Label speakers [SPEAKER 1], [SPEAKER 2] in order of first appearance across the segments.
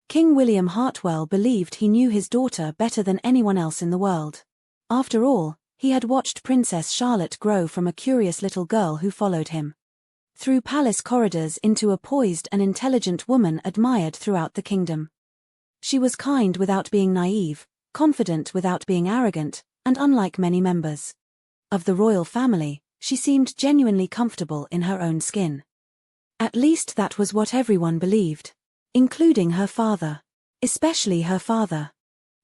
[SPEAKER 1] King William Hartwell believed he knew his daughter better than anyone else in the world. After all, he had watched Princess Charlotte grow from a curious little girl who followed him through palace corridors into a poised and intelligent woman admired throughout the kingdom. She was kind without being naive, confident without being arrogant, and unlike many members of the royal family, she seemed genuinely comfortable in her own skin. At least that was what everyone believed, including her father. Especially her father.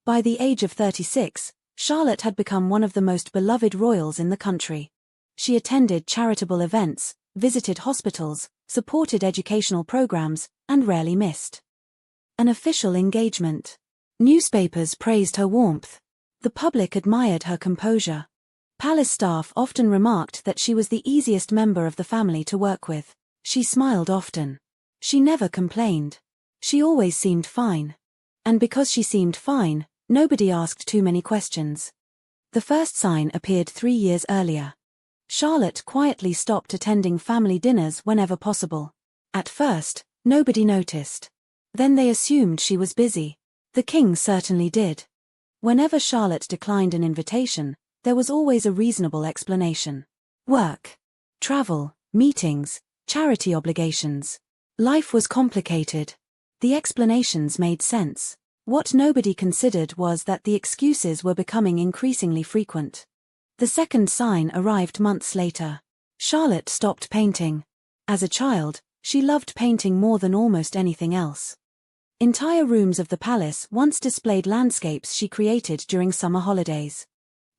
[SPEAKER 1] By the age of 36, Charlotte had become one of the most beloved royals in the country. She attended charitable events, visited hospitals, supported educational programs, and rarely missed an official engagement. Newspapers praised her warmth. The public admired her composure. Palace staff often remarked that she was the easiest member of the family to work with. She smiled often. She never complained. She always seemed fine. And because she seemed fine, nobody asked too many questions. The first sign appeared 3 years earlier. Charlotte quietly stopped attending family dinners whenever possible. At first, nobody noticed. Then they assumed she was busy. The king certainly did. Whenever Charlotte declined an invitation, there was always a reasonable explanation. Work, travel, meetings, charity obligations. Life was complicated. The explanations made sense. What nobody considered was that the excuses were becoming increasingly frequent. The second sign arrived months later. Charlotte stopped painting. As a child, she loved painting more than almost anything else. Entire rooms of the palace once displayed landscapes she created during summer holidays.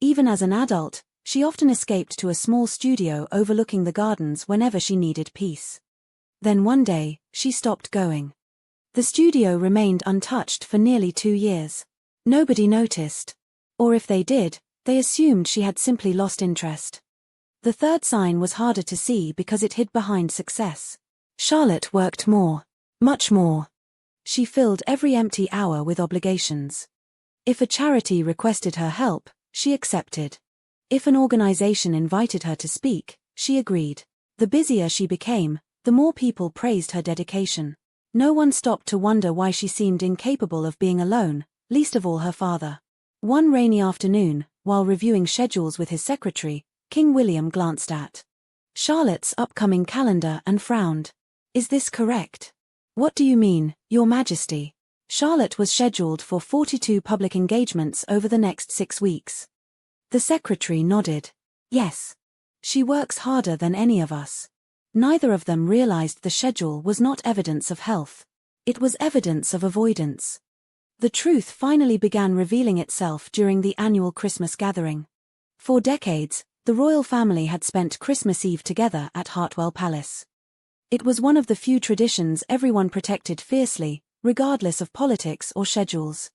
[SPEAKER 1] Even as an adult, she often escaped to a small studio overlooking the gardens whenever she needed peace. Then one day, she stopped going. The studio remained untouched for nearly 2 years. Nobody noticed. Or if they did, they assumed she had simply lost interest. The third sign was harder to see because it hid behind success. Charlotte worked more. Much more. She filled every empty hour with obligations. If a charity requested her help, she accepted. If an organization invited her to speak, she agreed. The busier she became, the more people praised her dedication. No one stopped to wonder why she seemed incapable of being alone, least of all her father. One rainy afternoon, while reviewing schedules with his secretary, King William glanced at Charlotte's upcoming calendar and frowned. "Is this correct?" "What do you mean, Your Majesty?" Charlotte was scheduled for 42 public engagements over the next 6 weeks. The secretary nodded. "Yes. She works harder than any of us." Neither of them realized the schedule was not evidence of health. It was evidence of avoidance. The truth finally began revealing itself during the annual Christmas gathering. For decades, the royal family had spent Christmas Eve together at Hartwell Palace. It was one of the few traditions everyone protected fiercely, regardless of politics or schedules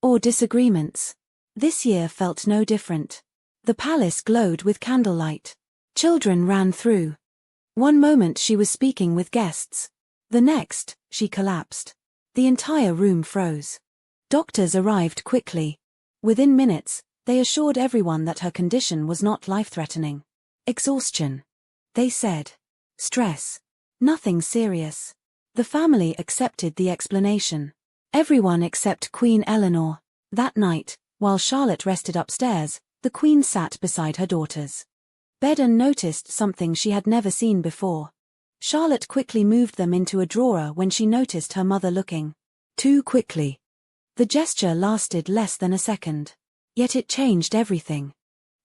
[SPEAKER 1] or disagreements. This year felt no different. The palace glowed with candlelight. Children ran through. One moment she was speaking with guests. The next, she collapsed. The entire room froze. Doctors arrived quickly. Within minutes, they assured everyone that her condition was not life-threatening. Exhaustion, they said. Stress. Nothing serious. The family accepted the explanation. Everyone except Queen Eleanor. That night, while Charlotte rested upstairs, the Queen sat beside her daughters' bed and noticed something she had never seen before. Charlotte quickly moved them into a drawer when she noticed her mother looking too quickly. The gesture lasted less than a second. Yet it changed everything.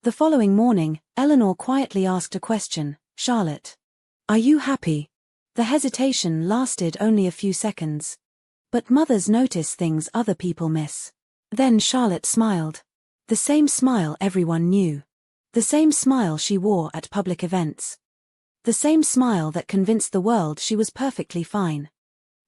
[SPEAKER 1] The following morning, Eleanor quietly asked a question. "Charlotte, are you happy?" The hesitation lasted only a few seconds. But mothers notice things other people miss. Then Charlotte smiled. The same smile everyone knew. The same smile she wore at public events. The same smile that convinced the world she was perfectly fine.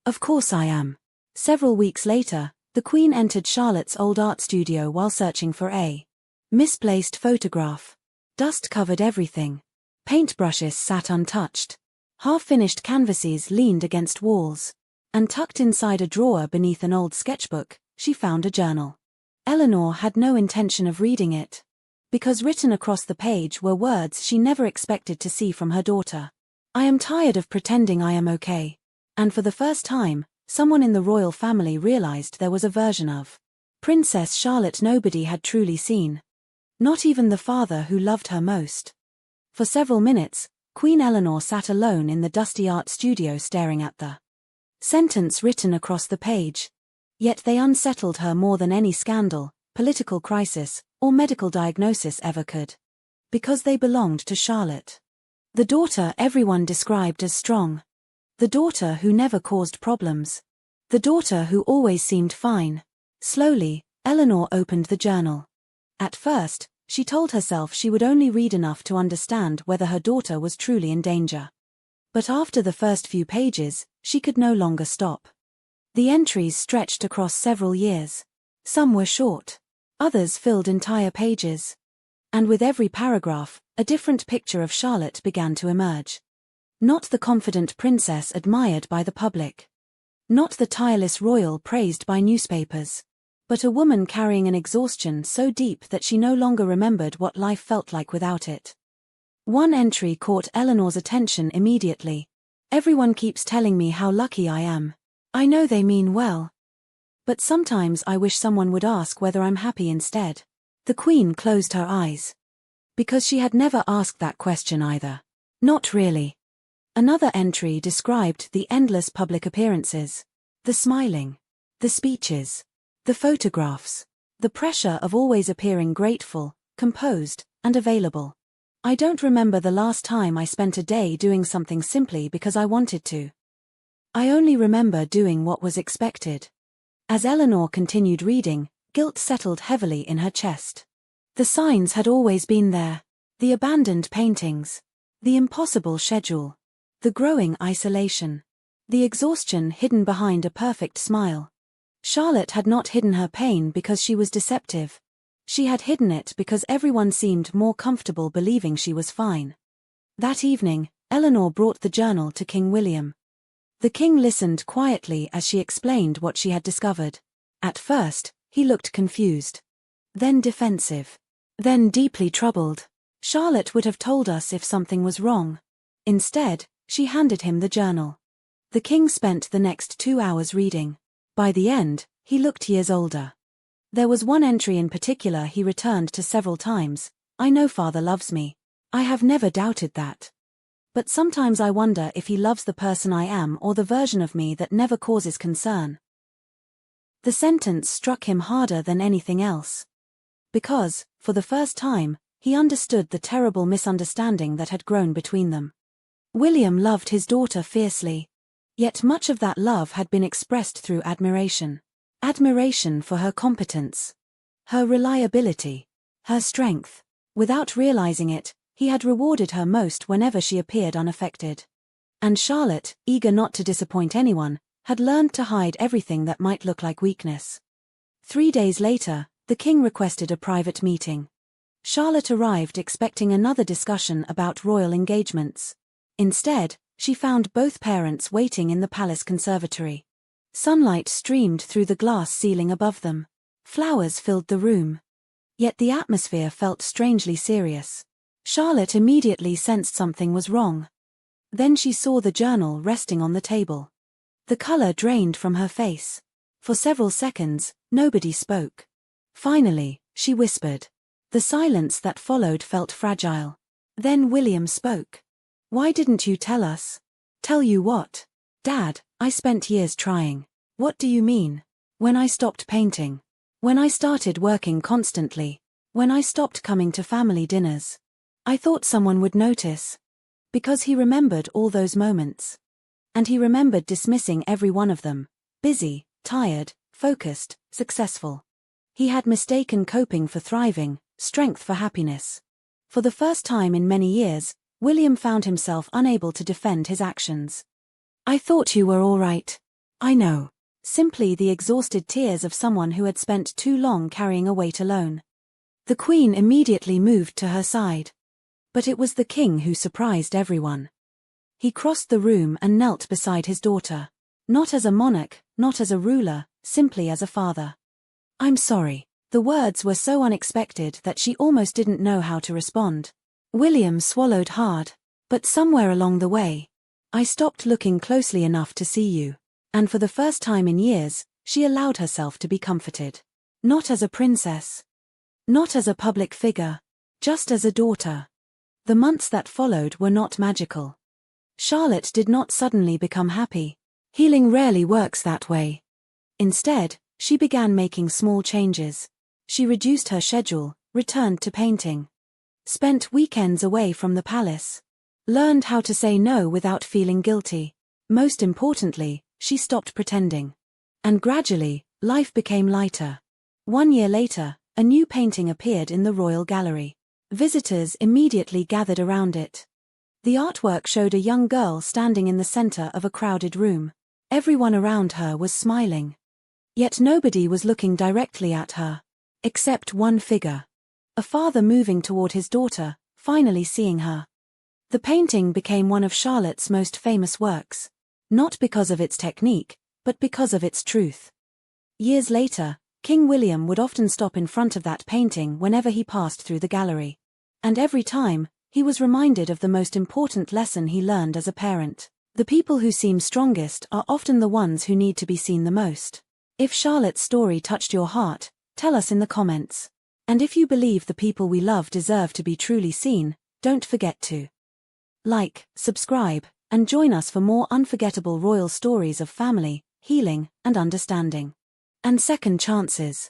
[SPEAKER 1] "Of course I am." Several weeks later, the Queen entered Charlotte's old art studio while searching for a misplaced photograph. Dust covered everything. Paintbrushes sat untouched. Half-finished canvases leaned against walls. And tucked inside a drawer beneath an old sketchbook, she found a journal. Eleanor had no intention of reading it. Because written across the page were words she never expected to see from her daughter. "I am tired of pretending I am okay." And for the first time, someone in the royal family realized there was a version of Princess Charlotte nobody had truly seen. Not even the father who loved her most. For several minutes, Queen Eleanor sat alone in the dusty art studio staring at the sentence written across the page. Yet they unsettled her more than any scandal, political crisis, or medical diagnosis ever could. Because they belonged to Charlotte. The daughter everyone described as strong. The daughter who never caused problems. The daughter who always seemed fine. Slowly, Eleanor opened the journal. At first, she told herself she would only read enough to understand whether her daughter was truly in danger. But after the first few pages, she could no longer stop. The entries stretched across several years. Some were short. Others filled entire pages. And with every paragraph, a different picture of Charlotte began to emerge. Not the confident princess admired by the public. Not the tireless royal praised by newspapers. But a woman carrying an exhaustion so deep that she no longer remembered what life felt like without it. One entry caught Eleanor's attention immediately. Everyone keeps telling me how lucky I am. I know they mean well. But sometimes I wish someone would ask whether I'm happy instead. The Queen closed her eyes. Because she had never asked that question either. Not really. Another entry described the endless public appearances. The smiling. The speeches. The photographs. The pressure of always appearing grateful, composed, and available. I don't remember the last time I spent a day doing something simply because I wanted to. I only remember doing what was expected. As Eleanor continued reading, guilt settled heavily in her chest. The signs had always been there. The abandoned paintings. The impossible schedule. The growing isolation. The exhaustion hidden behind a perfect smile. Charlotte had not hidden her pain because she was deceptive. She had hidden it because everyone seemed more comfortable believing she was fine. That evening, Eleanor brought the journal to King William. The king listened quietly as she explained what she had discovered. At first, he looked confused. Then defensive. Then deeply troubled. Charlotte would have told us if something was wrong. Instead, she handed him the journal. The king spent the next 2 hours reading. By the end, he looked years older. There was one entry in particular he returned to several times. I know Father loves me. I have never doubted that. But sometimes I wonder if he loves the person I am or the version of me that never causes concern. The sentence struck him harder than anything else. Because, for the first time, he understood the terrible misunderstanding that had grown between them. William loved his daughter fiercely. Yet much of that love had been expressed through admiration. Admiration for her competence. Her reliability. Her strength. Without realizing it, he had rewarded her most whenever she appeared unaffected. And Charlotte, eager not to disappoint anyone, had learned to hide everything that might look like weakness. 3 days later, the king requested a private meeting. Charlotte arrived expecting another discussion about royal engagements. Instead, she found both parents waiting in the palace conservatory. Sunlight streamed through the glass ceiling above them. Flowers filled the room. Yet the atmosphere felt strangely serious. Charlotte immediately sensed something was wrong. Then she saw the journal resting on the table. The color drained from her face. For several seconds, nobody spoke. Finally, she whispered. The silence that followed felt fragile. Then William spoke. Why didn't you tell us? Tell you what? Dad, I spent years trying. What do you mean? When I stopped painting. When I started working constantly. When I stopped coming to family dinners. I thought someone would notice. Because he remembered all those moments. And he remembered dismissing every one of them. Busy, tired, focused, successful. He had mistaken coping for thriving, strength for happiness. For the first time in many years, William found himself unable to defend his actions. I thought you were all right. I know. Simply the exhausted tears of someone who had spent too long carrying a weight alone. The Queen immediately moved to her side. But it was the king who surprised everyone. He crossed the room and knelt beside his daughter. Not as a monarch, not as a ruler, simply as a father. I'm sorry. The words were so unexpected that she almost didn't know how to respond. William swallowed hard. But somewhere along the way, I stopped looking closely enough to see you. And for the first time in years, she allowed herself to be comforted. Not as a princess. Not as a public figure. Just as a daughter. The months that followed were not magical. Charlotte did not suddenly become happy. Healing rarely works that way. Instead, she began making small changes. She reduced her schedule, returned to painting. Spent weekends away from the palace. Learned how to say no without feeling guilty. Most importantly, she stopped pretending. And gradually, life became lighter. 1 year later, a new painting appeared in the royal gallery. Visitors immediately gathered around it. The artwork showed a young girl standing in the center of a crowded room. Everyone around her was smiling. Yet nobody was looking directly at her. Except one figure. A father moving toward his daughter, finally seeing her. The painting became one of Charlotte's most famous works. Not because of its technique, but because of its truth. Years later, King William would often stop in front of that painting whenever he passed through the gallery. And every time, he was reminded of the most important lesson he learned as a parent. The people who seem strongest are often the ones who need to be seen the most. If Charlotte's story touched your heart, tell us in the comments. And if you believe the people we love deserve to be truly seen, don't forget to like, subscribe, and join us for more unforgettable royal stories of family, healing, and understanding. And second chances.